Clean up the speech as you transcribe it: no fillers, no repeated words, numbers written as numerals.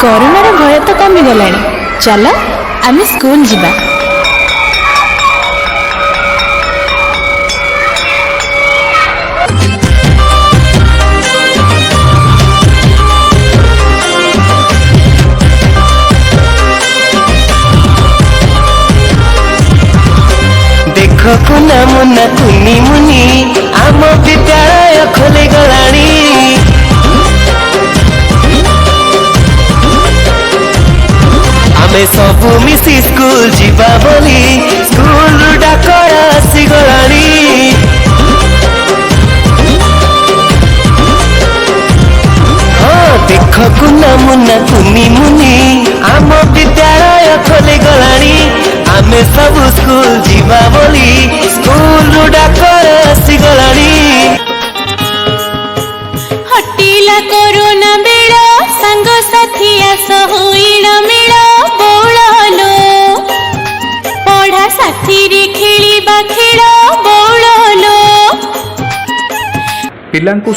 कोरोनार भय तो कमिगला। चल आम स्कूल जीवा। देख कुना मुना कुनी मुनी आम विद्यालय खोले गलानी। आमे सबु मिसी स्कूल जीवा बोली स्कूल डाकर आसी गलानी। हाँ देख कुना मुना कुनी मुनी आम विद्यालय खोले गलानी। आमे सबु स्कूल जीवा बोली स्कूल डाकर आसी गलानी। हटिला कोरोना बेल सांग साथी आस होइल मेल बोललो पढ़ा साथी रे खेलिबा खेल बोललो। पिलांकु